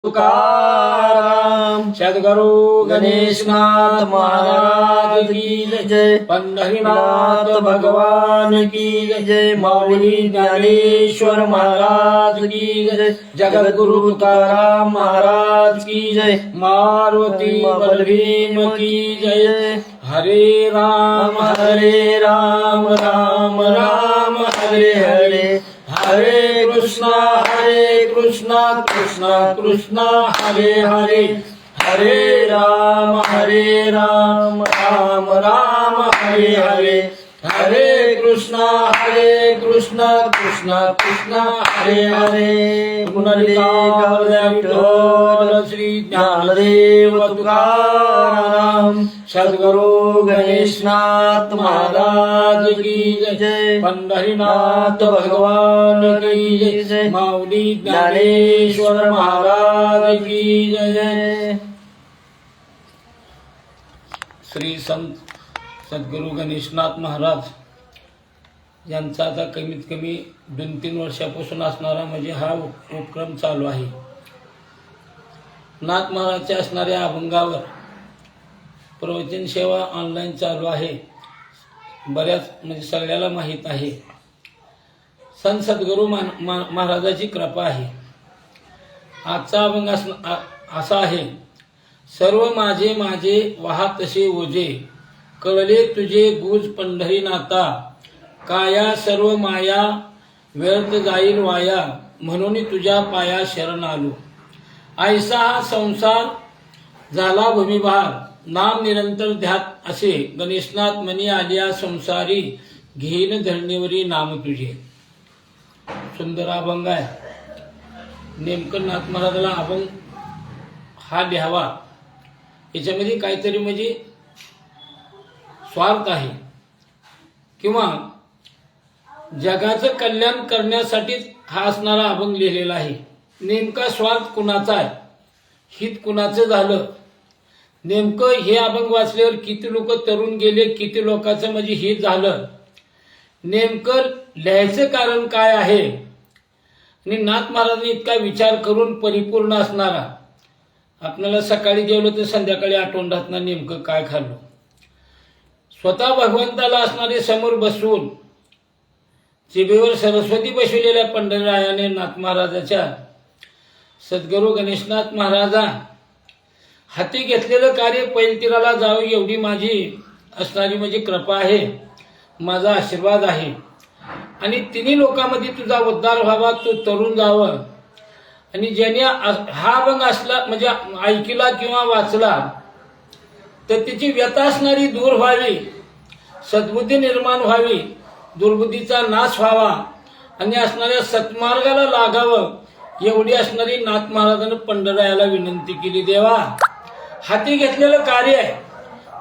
तुकाराम सद्गुरु गणेशनाथ महाराज की जय, पंढरीनाथ भगवान की जय, माऊली ज्ञानेश्वर महाराज की जय, जगद्गुरु तुकाराम महाराज की जय, मारुती बलभीम की जय। हरे राम राम राम हरे हरे, हरे कृष्णा कृष्णा कृष्णा हरे हरे, हरे राम राम राम हरे हरे, हरे कृष्णा कृष्णा कृष्णा हरे हरे। पुनरिकावल श्री ज्ञानदेव तुकाराम सद्गुरु गणेशनाथ महाराज की जय, पंढरीनाथ भगवान की जय, माऊली ज्ञानेश्वर महाराज की जय। श्री संत सद्गुरु गणेशनाथ महाराज यांचा आता कमीत कमी 2-3 वर्षापासून असणारा म्हणजे हा उपक्रम चालू आहे। नाथ महाराजच्या असणाऱ्या अभंगावर प्रवचन सेवा ऑनलाईन चालू आहे, बऱ्याच म्हणजे सगळ्याला माहीत आहे। संत सद्गुरु महाराजाची कृपा आहे। आजचा अभंग असा आहे, सर्व माझे माझे वाहा तसे ओझे, कळले तुझे गुज पंढरीनाथा, काया सर्व माया व्यर्थ जाईल वाया, म्हणून तुझ्या पाया शरण आलो। ऐसा हा संसार झाला भूमिभार, नाम निरंतर ध्यात असे, गणेशनाथ मनी आलिया संसारी, घेईन धरणीवरी नाम तुझे। सुंदर अभंग आहे। नेमकं नाथ महाराजाला अभंग हा लिहावा, याच्यामध्ये काहीतरी म्हणजे स्वार्थ आहे किंवा जगाचं कल्याण करण्यासाठी हा असणारा अभंग लिहिलेला आहे। नेमका स्वार्थ कुणाचा आहे, हित कुणाचं झालं, नेमकं हे अभंग वाचल्यावर किती लोक तरुण गेले, किती लोकांचं म्हणजे हित झालं, नेमकं लिहायचं कारण काय आहे। आणि नाथ महाराजांनी इतका विचार करून परिपूर्ण असणारा, आपल्याला सकाळी जेवलं तर संध्याकाळी आठवण राहत नाही नेमकं काय खाल्लं। स्वतः भगवंताला असणारे समोर बसवून जिभेवर सरस्वती बसविलेल्या पंढरीरायाने नाथ महाराजाच्या सद्गुरु गणेशनाथ महाराजा हाती घेतलेलं कार्य पैलतीराला जावं एवढी माझी असणारी म्हणजे कृपा आहे, माझा आशीर्वाद आहे। आणि तिन्ही लोकांमध्ये तुझा उद्धार व्हावा, तू तरुण जावं। आणि ज्याने हा अभंग असला म्हणजे ऐकला किंवा वाचला तर तिची व्यथा असणारी दूर व्हावी, सद्बुद्धी निर्माण व्हावी, दुर्बुद्धीचा नाश व्हावा आणि असणाऱ्या सत्मार्गाला लागावं, एवढी असणारी नाथ महाराजांनी पंढरीरायाला विनंती केली। देवा, हाती घेतलेलं कार्य आहे,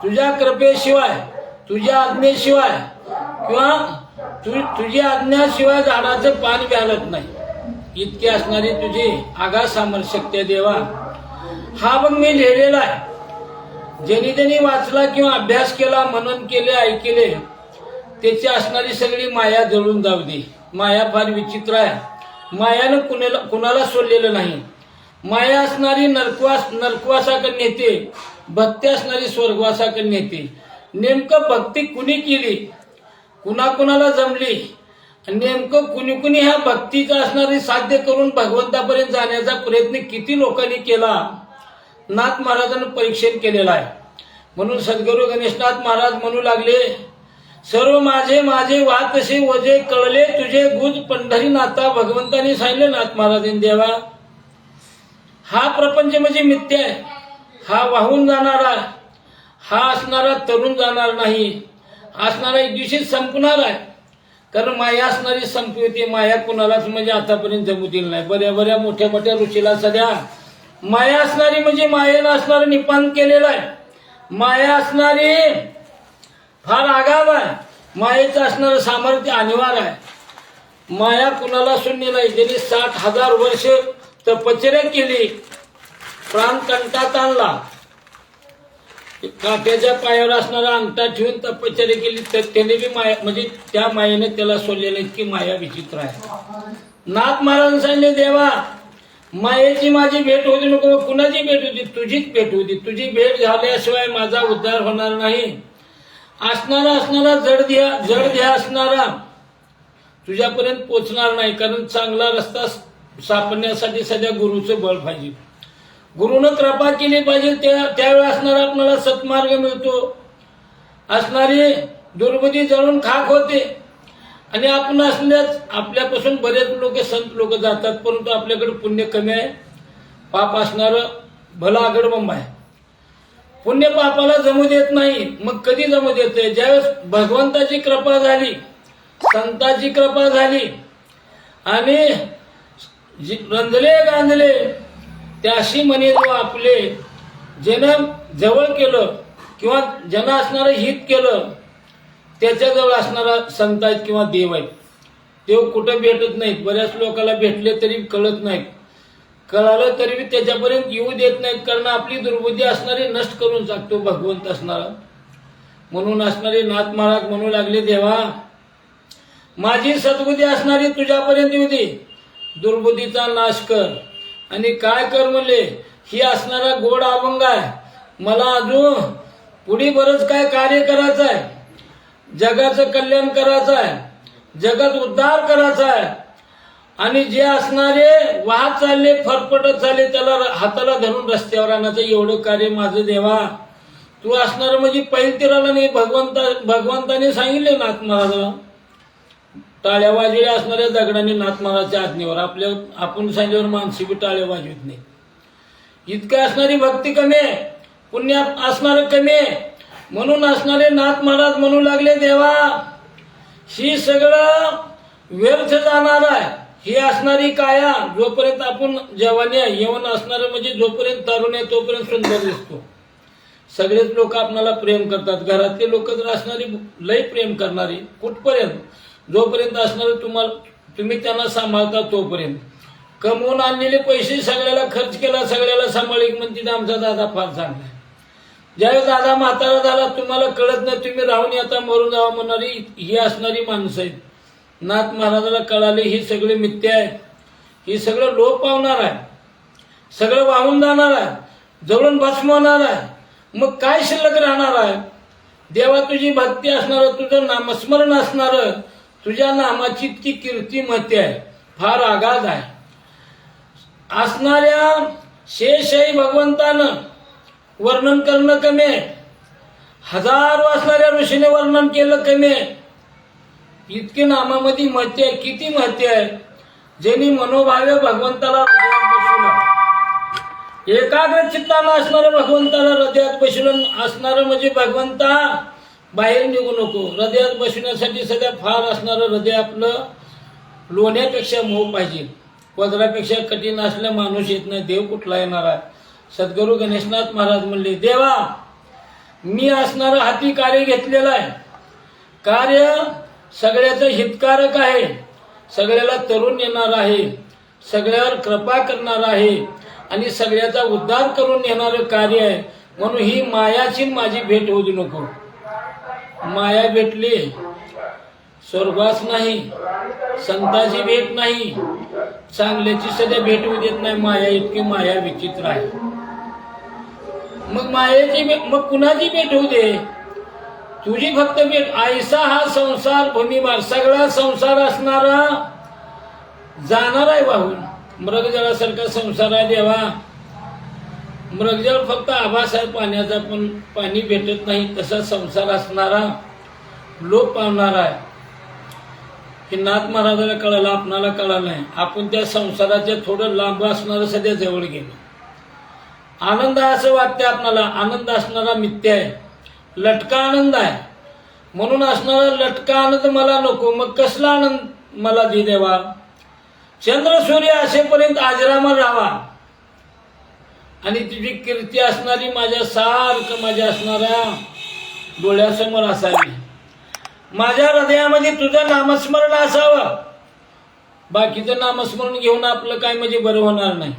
तुझ्या कृपेशिवाय, तुझ्या आज्ञेशिवाय किंवा तुझी आज्ञाशिवाय झाडाचं पान व्यालत नाही, इतकी असणारी तुझी आगाध सामर्थ्य देवा। हा अभंग मी लिहिलेला आहे। ज्यांनी वाचला किंवा अभ्यास केला, मनन केले, ऐकले, त्याची असणारी सगळी माया जळून जाऊ दे। माया फार विचित्र आहे, मायानं कुणाला सोडलेलं नाही। माया असणारी नरकवासाकडे नेते, भक्ती असणारी स्वर्गवासाकडे नेते। नेमकं भक्ती कुणी केली, कुणाकुणाला जमली, नेमकं कुणी ह्या भक्तीचं असणारी साध्य करून भगवंतापर्यंत जाण्याचा प्रयत्न किती लोकांनी केला, नाथ महाराजांनी परीक्षण केलेलं आहे। म्हणून सद्गुरु गणेशनाथ महाराज म्हणू लागले, सर्व माझे माझे वाह तसे ओझे, कळले तुझे गुज पंढरीनाथा। भगवंतांनी सांगितले नाथ महाराजांनी, देवा, हा प्रपंच म्हणजे मिथ्या आहे, हा वाहून जाणारा, हा असणारा तरुण जाणार नाही, असणारा एक दिवशी संपणार आहे। कारण माया असणारी संपवते, माया कुणालाच म्हणजे आतापर्यंत जमू दिली नाही। बऱ्या मोठ्या ऋषीला सध्या माया असणारी म्हणजे मायेनं असणारं निपान केलेलं आहे। माया असणारी फार आगाव आहे, मायेचं असणारं सामर्थ्य अनिवार्य आहे। माया कुणाला शून्य नाही। ज्यांनी 60,000 वर्ष तपश्चर्या केली, प्राण कंठात आणला, काट्याच्या पायावर असणारा अंगठा ठेवून तपश्चर्या केली, तर त्याने बी माया म्हणजे त्या मायेने त्याला सोडलेलं, इतकी माया विचित्र आहे। नाथ महाराजांनी सांगितले, देवा, मायेची माझी भेट होती नको, कुणाची भेट होती? तुझीच भेट होती. तुझी भेट झाल्याशिवाय माझा उद्धार होणार नाही. असणारा जड असणारा तुझ्यापर्यंत पोचणार नाही. कारण चांगला रस्ता सापडण्यासाठी सध्या गुरुचं बळ पाहिजे. गुरुनं कृपा केली पाहिजे, त्यावेळी असणारा आपल्याला सत्मार्ग मिळतो. असणारी दुर्बुद्धी जळून खाक होते आणि आपण असल्याच आपल्यापासून बरेच लोक संत लोक जातात, परंतु आपल्याकडे पुण्य कमी आहे. पाप असणारं भला आगडबंब आहे. पुण्य पापाला जमू देत नाही. मग कधी जमू देते? ज्यावेळेस भगवंताची कृपा झाली, संतांची कृपा झाली आणि रंजले गांजले त्याशी म्हणे जो आपले ज्यानं जवळ केलं किंवा ज्यानं असणारं हित केलं त्याच्याजवळ असणारा संत आहेत किंवा देव आहेत. देव कुठं भेटत नाहीत. बऱ्याच लोकांना भेटले तरी कळत नाहीत, कळालं तरी त्याच्यापर्यंत येऊ देत नाहीत. कारण आपली दुर्बुद्धी असणारी नष्ट करून टाकतो भगवंत असणारा. म्हणून असणारे नाथ महाराज म्हणू लागले, देवा माझी सद्बुद्धी असणारी तुझ्यापर्यंत येऊ दे, दुर्बुद्धीचा नाश कर. आणि काय कर म्हणले, ही असणारा गोड अभंग आहे. मला अजून पुढे बरंच काय कार्य करायचं आहे. जगाचं कल्याण करायचं आहे, जगात उद्धार करायचा आहे. आणि जे असणारे वाहत चालले, फरफटत चालले, त्याला हाताला धरून रस्त्यावर आणायचं एवढं कार्य माझं देवा तू असणार. म्हणजे पैलतीराला नाही, भगवंताने सांगितले नाथ महाराजाला. टाळ्या वाजविल्या असणाऱ्या दगडाने नाथ महाराजच्या आज्ञेवर. आपण सांगितल्यावर माणसी बी टाळ्या वाजवित नाही. इतकं असणारी भक्ती कमी आहे, पुण्य असणारं कमी आहे. म्हणून असणारे नाथ महाराज म्हणू लागले, देवा ही सगळं व्यर्थ जाणार आहे. ही असणारी काया जोपर्यंत आपण जवानी आहे, यवन असणारं म्हणजे जोपर्यंत तरुण आहे तोपर्यंत सुंदर दिसतो. सगळेच लोक आपल्याला प्रेम करतात. घरातले लोक जर असणारी लय प्रेम करणारी कुठपर्यंत? जोपर्यंत असणारे तुम्ही त्यांना सांभाळता तोपर्यंत. कमवून आणलेले पैसे सगळ्याला खर्च केला, सगळ्याला सांभाळी म्हणते आमचा दादा फार चांगला आहे. ज्यावेळेस दादा म्हातारा झाला तुम्हाला कळत नाही, तुम्ही राहून आता मरून जावा म्हणणारी ही असणारी माणसं आहेत. नाथ महाराजाला कळाले ही सगळे मिथ्या आहे, ही सगळं लोप पावणार आहे, सगळं वाहून जाणार आहे, जळून भस्म होणार आहे. मग काय शिल्लक राहणार आहे? देवा तुझी भक्ती असणार, तुझं नामस्मरण असणार, तुझ्या नामाची इतकी कीर्ती महती आहे, फार आगाध आहे. असणाऱ्या शेषही भगवंतानं वर्णन करणं कमी आहे. हजारो असणाऱ्या ऋषीने वर्णन केलं कमी आहे. इतके नामामध्ये महती आहे. किती महती आहे? ज्यांनी मनोभावे भगवंताला हृदयात बसवलं, एकाग्र चित्तानं असणारं भगवंताला हृदयात बसवलं असणारं म्हणजे भगवंता बाहेर निघू नको. हृदयात बसवण्यासाठी सध्या फार असणारं हृदय आपलं लोण्यापेक्षा मोह पाहिजे. वज्रापेक्षा कठीण असल्या माणूस येत नाही, देव कुठला येणार आहे? सद्गुरू गणेशनाथ महाराज म्हणले, देवा मी असणारं हाती कार्य घेतलेलं आहे. कार्य सगळ्याचं हितकारक आहे, सगळ्याला तरुण येणार आहे, सगळ्यावर कृपा करणार आहे आणि सगळ्याचा उद्धार करून येणारं कार्य आहे. म्हणून ही मायाची माझी भेट होऊ नको. माया भेटली स्वर्गास नाही, संताची भेट नाही, चांगल्याची सध्या भेट होऊ देत नाही. माया इतकी माया विचित्र आहे. मग मायेची मग कुणाची भेट होऊ दे? तुझी फक्त भेट. आयसा हा संसार भूमीभार, सगळा संसार असणारा जाणार आहे वाहून. मृगजळासारखा संसार आहे देवा. मृगजळ फक्त आभास आहे पाण्याचा, पण पाणी भेटत नाही. तसा संसार असणारा लोप पावणार आहे. हे नाथ महाराजाला कळालं, आपणाला कळालं नाही. आपण त्या संसाराच्या थोडं लांब असणारं सध्या जवळ गेलो. आनंद आहे असं वाटते आपणाला. आनंद असणारा मिथ्या आहे, लटका आनंद आहे. म्हणून असणारा लटका आनंद मला नको. मग कसला आनंद मला दे देवा? चंद्र सूर्य असेपर्यंत आजरामर राहावा आणि तुझी कीर्ती असणारी माझ्या सारखं माझ्या असणाऱ्या डोळ्यासमोर असावी. माझ्या हृदयामध्ये तुझं नामस्मरण असावं. बाकीचं नामस्मरण घेऊन आपलं काय म्हणजे बरं होणार नाही.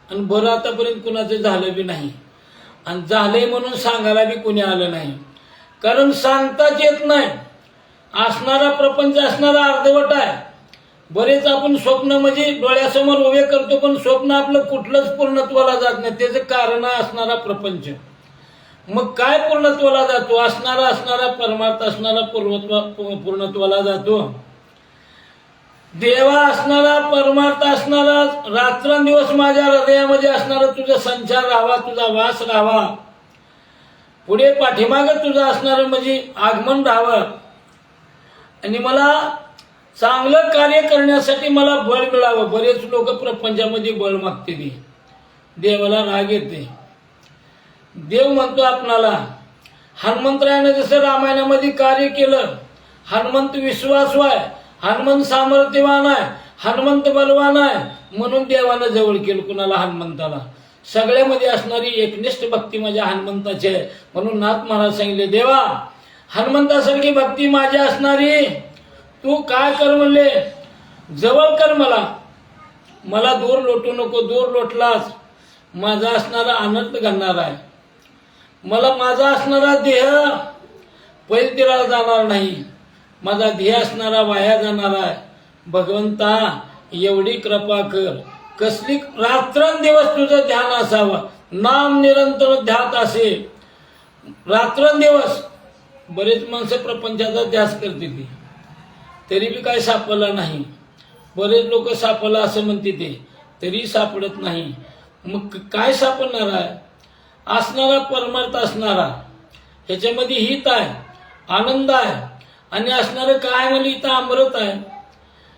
आणि बरं आतापर्यंत कुणाचं झालं बी नाही, आणि झालंय म्हणून सांगायला बी कुणी आलं नाही. कारण सांगताच येत नाही. असणारा प्रपंच असणारा अर्धवट आहे. बरेच आपण स्वप्न म्हणजे डोळ्यासमोर उभे करतो, पण स्वप्न आपलं कुठलंच पूर्णत्वाला जात नाही. त्याचं कारण असणारा प्रपंच. मग काय पूर्णत्वाला जातो? असणारा परमार्थ असणारा पूर्णत्वाला जातो. देवा असणारा, परमार्थ असणारा, रात्रंदिवस माझ्या हृदयामध्ये असणारा तुझा संचार राहावा, तुझा वास राहावा, पुढे पाठीमागं तुझं असणारं म्हणजे आगमन राहावं, आणि मला चांगलं कार्य करण्यासाठी मला बळ मिळावं. बरेच लोक प्रपंचामध्ये बळ मागते, देवाला राग येते. देव म्हणतो आपणाला, हनुमंतरायाने जसं रामायणामध्ये कार्य केलं, हनुमंत विश्वासू आहे, हनुमंत सामर्थ्यवान आहे, हनुमंत बलवान आहे, म्हणून देवानं जवळ केलं कुणाला? हनुमंताला. सगळ्यामध्ये असणारी एकनिष्ठ भक्ती माझ्या हनुमंताची आहे. म्हणून नाथ महाराज सांगितले, देवा हनुमंतासारखी भक्ती माझी असणारी तू काय कर म्हणले? जवळ कर मला दूर लोटू नको. दूर लोटलास माझा असणारा अनर्थ घडणार आहे. मला माझा असणारा देह पैलतीला जाणार नाही, माझा ध्येय असणारा वाया जाणार आहे. भगवंता एवढी कृपा कर. कसली? रात्रंदिवस तुझं ध्यान असावं, नाम निरंतर ध्यात असे. रात्रंदिवस बरेच माणसं प्रपंचाचा ध्यास करते ती, तरी बी काय सापडला नाही. बरेच लोक सापडला असं म्हणते ते, तरी सापडत नाही. मग काय सापडणार आहे? असणारा परमार्थ असणारा, ह्याच्यामध्ये हित आहे, आनंद आहे, आणि असणारं काय म्हणजे इथं अमृत आहे.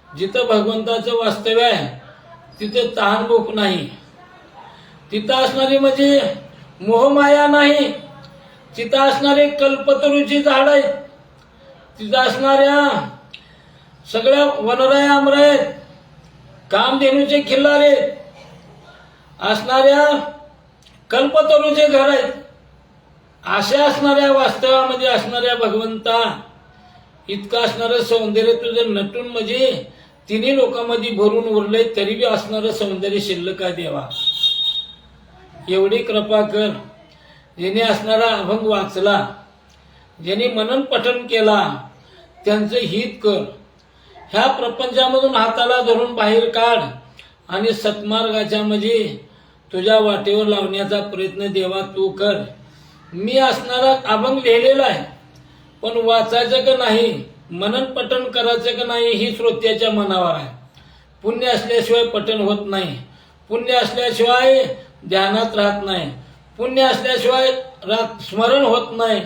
जिथं भगवंताचं वास्तव्य आहे तिथं तहान भूक नाही, तिथं असणारी म्हणजे मोहमाया नाही, तिथं असणारे कल्पतरूची झाड आहेत, तिथं असणाऱ्या सगळ्या वनराय आमराय आहेत, कामधेनूचे खिल्लारे असणाऱ्या कल्पतरूचे घर आहेत. अशा असणाऱ्या वास्तवामध्ये असणाऱ्या भगवंता इतकं असणारं सौंदर्य तुझं नटून म्हणजे तिन्ही लोकांमध्ये भरून उरले, तरी बी असणारं सौंदर्य शिल्लक आहे. देवा एवढी कृपा कर. ज्याने असणारा अभंग वाचला, ज्याने मनन पठन केला, त्यांचं हित कर. ह्या प्रपंचामधून हाताला धरून बाहेर काढ आणि सत्मार्गाच्या म्हणजे तुझ्या वाटेवर लावण्याचा प्रयत्न देवा तू कर. मी असणारा अभंग लिहिलेला आहे, पण वाचायचं का नाही, मनन पठन करायचं का नाही, ही श्रोत्याच्या मनावर आहे. पुण्य असल्याशिवाय पठन होत नाही, पुण्य असल्याशिवाय ध्यानात राहत नाही, पुण्य असल्याशिवाय स्मरण होत नाही.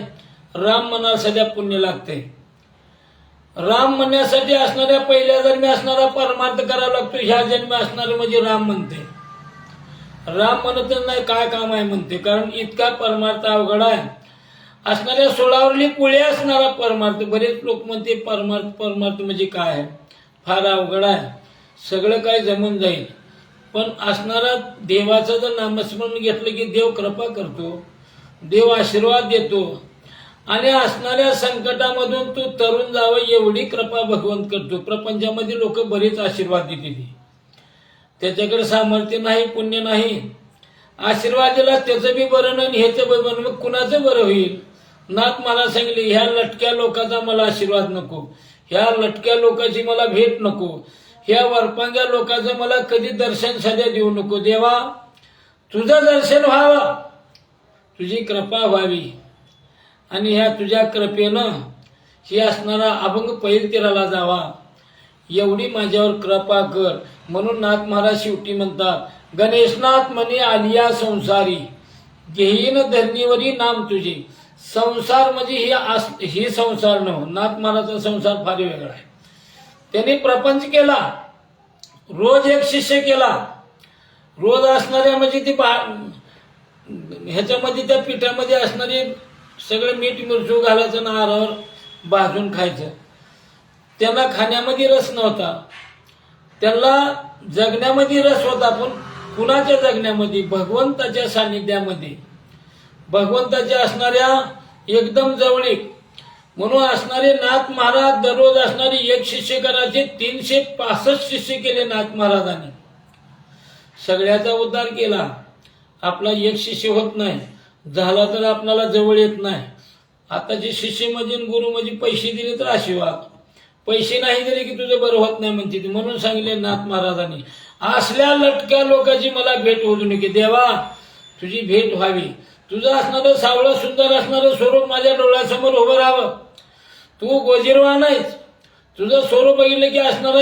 राम म्हणाल सध्या पुण्य लागते. राम म्हणण्यासाठी असणाऱ्या पहिल्या जन्मी असणारा परमार्थ करावा लागतो. ह्या जन्मी असणारे म्हणजे राम म्हणते. राम म्हणतच नाही काय काम आहे म्हणते, कारण इतका परमार्थ अवघड आहे. असणाऱ्या सोळावरली पुळे असणारा परमार्थ. बरेच लोक म्हणते परमार्थ म्हणजे काय आहे, फार अवघड आहे, सगळं काय जमून जाईल. पण असणारा देवाचं जर नामस्मरण घेतलं की देव कृपा करतो, देव आशीर्वाद देतो, आणि असणाऱ्या संकटामधून तू तरुण जावं एवढी कृपा भगवंत करतो. प्रपंचामध्ये लोक बरेच आशीर्वाद देते, त्याच्याकडे सामर्थ्य नाही, पुण्य नाही. आशीर्वाद दिला त्याचं बी बरं नाही, ह्याचं बी बरं, मग कुणाचं बरं होईल? नाथ मला सांगितले, ह्या लटक्या लोकांचा मला आशीर्वाद नको, ह्या लटक्या लोकांची मला भेट नको, ह्या वरपांग्या लोकांचं मला कधी दर्शन सध्या देऊ नको. देवा तुझं दर्शन व्हावं, तुझी कृपा व्हावी, आणि ह्या तुझ्या कृपेनं ही असणारा अभंग पैल तीराला जावा, एवढी माझ्यावर कृपा कर. म्हणून नाथ महाराज शेवटी म्हणतात, गणेशनाथ म्हणे आलिया संसारी, घेईन धरणीवरी नाम तुझे. संसार म्हणजे ही संसार नव्ह, नाथ महाराजचा संसार फार वेगळा आहे. त्यांनी प्रपंच केला, रोज एक शिष्य केला, रोज असणाऱ्या म्हणजे ती ह्याच्यामध्ये त्या पिठामध्ये असणारी सगळं मीठ मिरचू घालायचं, नारळ भाजून खायचं. त्यांना खाण्यामध्ये रस नव्हता, त्यांना जगण्यामध्ये रस होता. पण कुणाच्या जगण्यामध्ये? भगवंताच्या सानिध्यामध्ये, भगवंताच्या असणाऱ्या एकदम जवळीक. म्हणून असणारे नाथ महाराज दररोज असणारे एक शिष्य करायचे, 365 शिष्य केले नाथ महाराजांनी. सगळ्याचा उद्धार केला. आपला एक शिष्य होत नाही, झाला तर आपल्याला जवळ येत नाही. आता जे शिष्य म्हणजे गुरु म्हणजे पैसे दिले तर आशीर्वाद, पैसे नाही दिले की तुझं बरं होत नाही म्हणते ती. म्हणून सांगितले नाथ महाराजांनी, असल्या लटक्या लोकांची मला भेट होऊ नये. देवा तुझी भेट व्हावी, तुझं असणारं सावळं सुंदर असणारं स्वरूप माझ्या डोळ्यासमोर उभं राहावं. तू गोजीरवा नाहीस, तुझं स्वरूप बघितलं की असणार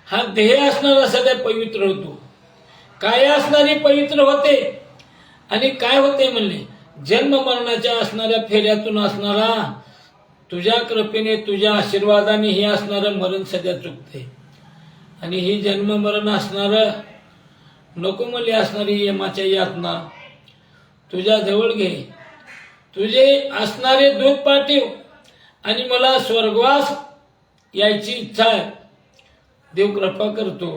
हा देह असणारा सध्या पवित्र होतो. काय असणारी पवित्र होते आणि काय होते म्हणले, जन्म मरणाच्या असणाऱ्या फेऱ्यातून असणारा तुझ्या कृपेने तुझ्या आशीर्वादाने हे असणारं मरण सध्या चुकते. आणि ही जन्म मरण असणारं नको म्हणले असणारी यमाच्या यातना तुझ्या जवळ घे. तुझे असणारे दूध पाठव आणि मला स्वर्गवास यायची इच्छा आहे. देव कृपा करतो,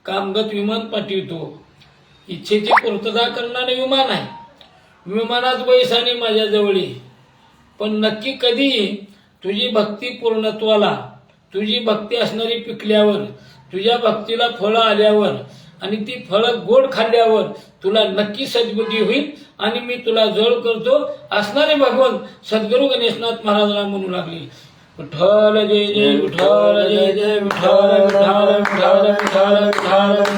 कामगत विमान पाठवतो. इच्छेची पूर्तता करणारे विमान आहे. विमानात बैस आणि माझ्या जवळ ये. पण नक्की कधी तुझी भक्ती पूर्णत्वाला, तुझी भक्ती असणारी पिकल्यावर, तुझ्या भक्तीला फळं आल्यावर आणि ती फळं गोड खाल्ल्यावर तुला नक्की सद्बुद्धी होईल आणि मी तुला जवळ करतो. असणारे भगवान सद्गुरू गणेशनाथ महाराजांना म्हणू लागले, विठ्ठल जय जय विठ्ठल, जय जय विठ्ठल, विठ्ठल विठ्ठल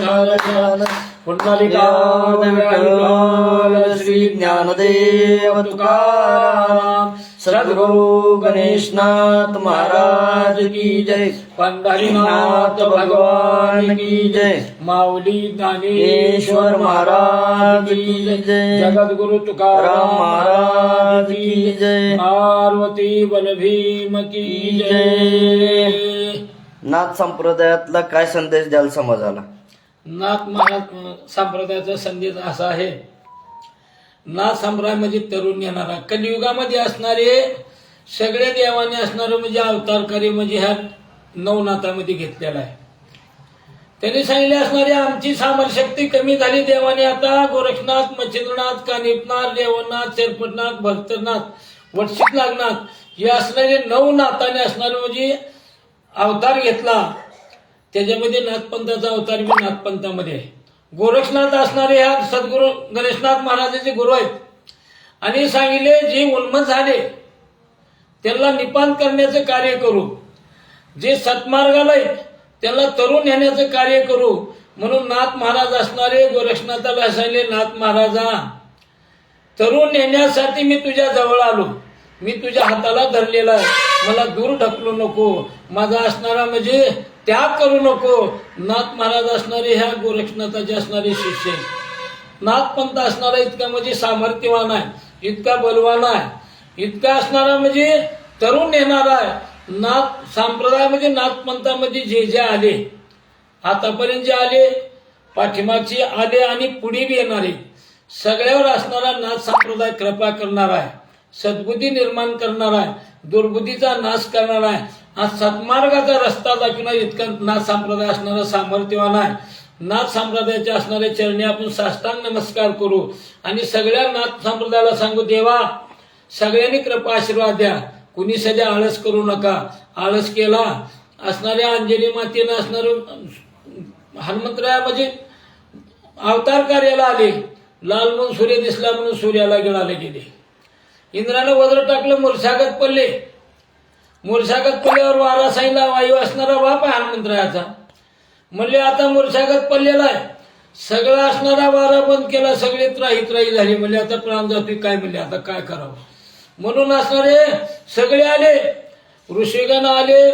विठ्ठल विठ्ठल विठ्ठल विठ्ठल. श्री ज्ञानदेव तुकाराम सद्गुरु गणेशनाथ महाराज की जय. पंढरीनाथ भगवान की जय. माऊली ज्ञानेश्वर महाराज की जय. जगद्गुरु तुकाराम महाराज की जय. पार्वती बलभीम की जय. नाथ संप्रदायातला काय संदेश द्याल समाजाला? नाथ महाराज संप्रदायाचा संदेश असा आहे, नाथ संप्रदाय म्हणजे तरुण येणारा कलियुगामध्ये असणारे सगळे देवाने असणारे म्हणजे अवतारकारी म्हणजे ह्या नवनाथामध्ये घेतलेला आहे. त्यांनी सांगितले असणारे आमची सामरशक्ती कमी झाली. देवाने आता गोरक्षनाथ, मच्छिंद्रनाथ, कानिपनाथ, देवनाथ, शेरपटनाथ, भक्तनाथ, वटशित नागनाथ हे असणारे नवनाथाने असणारे म्हणजे अवतार घेतला. त्याच्यामध्ये नाथपंथाचा अवतार बी नाथपंथामध्ये आहे. गोरक्षनाथ असणारे ह्या सद्गुरू गणेशनाथ महाराजांचे गुरु आहेत. आणि सांगितले जे उन्मत झाले त्यांना निपात करण्याचं कार्य करू, जे सत्मार्गाला आहेत त्यांना तरुण नेण्याचं कार्य करू. म्हणून नाथ महाराज असणारे गोरक्षनाथाला सांगितले, नाथ महाराजा तरुण नेण्यासाठी मी तुझ्या जवळ आलो, मी तुझ्या हाताला धरलेला आहे, मला दूर ढकलू नको, माझा असणारा म्हणजे त्याग करू नको. नाथ महाराज असणारे ह्या गोरक्षनाथाचे असणारे शिष्य, नाथपंथ असणारा इतका म्हणजे सामर्थ्यवान आहे, इतका बलवान आहे, इतका असणारा म्हणजे तरुण येणारा आहे. नाथ संप्रदाय म्हणजे नाथपंथामध्ये जे जे आले आतापर्यंत जे आले, पाठीमागचे आले आणि पुढे बी येणारे सगळ्यावर असणारा नाथ संप्रदाय कृपा करणार आहे, सद्बुद्धी निर्माण करणार आहे, दुर्बुद्धीचा नाश करणार आहे, आज सत्मार्गाचा रस्ता दाखवणार इतका नाथ संप्रदाय असणारा सामर्थ्यवान आहे. नाथ संप्रदायाचे असणारे चरणी आपण साष्टांग नमस्कार करू आणि सगळ्या नाथ संप्रदायाला सांगू, देवा सगळ्यांनी कृपा आशीर्वाद द्या, कुणी सध्या आळस करू नका. आळस केला असणाऱ्या अंजली मातेनं असणार हनुमंतराया म्हणजे अवतार कार्याला आले, लाल म्हणून सूर्य दिसला म्हणून सूर्याला गिळाले गेले. इंद्रानं वज्र टाकलं, मूर्छागत पडले. मूर्छागत पडल्यावर वारा सांगितला, वायू असणारा बाप आहे हनुमंतरायाचा. म्हणले आता मूर्छागत पडलेला आहे, सगळा असणारा वारा बंद केला, सगळे त्राही झाले. म्हणले आता प्राण जातोय काय, म्हणले आता काय करावं. म्हणून असणारे सगळे आले, ऋषिगण आले,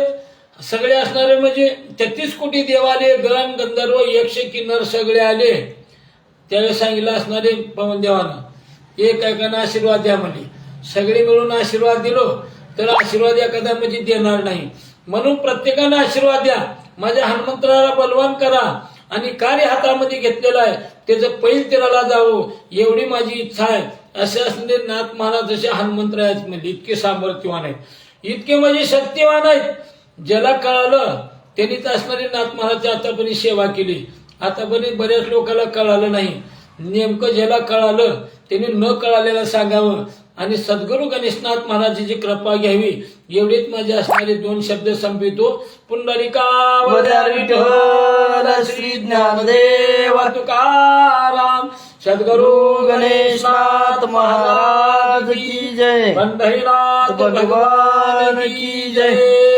सगळे असणारे म्हणजे 33 कोटी देव आले, गण गंधर्व यक्ष किन्नर सगळे आले. त्यावेळेस सांगितलं असणारे पवनदेवानं एकानं आशीर्वाद द्या म्हणे. सगळे मिळून आशीर्वाद दिलो तर आशीर्वाद एखादा म्हणजे देणार नाही. म्हणून प्रत्येकानं आशीर्वाद द्या, माझ्या हनुमंतराला बलवान करा आणि कार्य हातामध्ये घेतलेलं आहे त्याचं पैल तीराला जावं एवढी माझी इच्छा आहे. असे असणारे नाथ महाराज असे हनुमंतरायात म्हणजे इतके सामर्थ्यवान आहेत, इतके म्हणजे शक्तिवान आहेत. ज्याला कळालं त्यांनीच असणारे नाथ महाराजची आतापर्यंत सेवा केली. आतापर्यंत बऱ्याच लोकांना कळालं नाही. नेमकं ज्याला कळालं त्यांनी न कळालेलं सांगावं आणि सद्गुरू गणेशनाथ महाराजांची कृपा घ्यावी. एवढेच माझे असणारे 2 शब्द संपितो. पुंडलिका विठ्ठल श्री ज्ञानदेव तुकाराम सद्गुरू गणेशनाथ महाराज की जय. पंढरीनाथ भगवान की जय.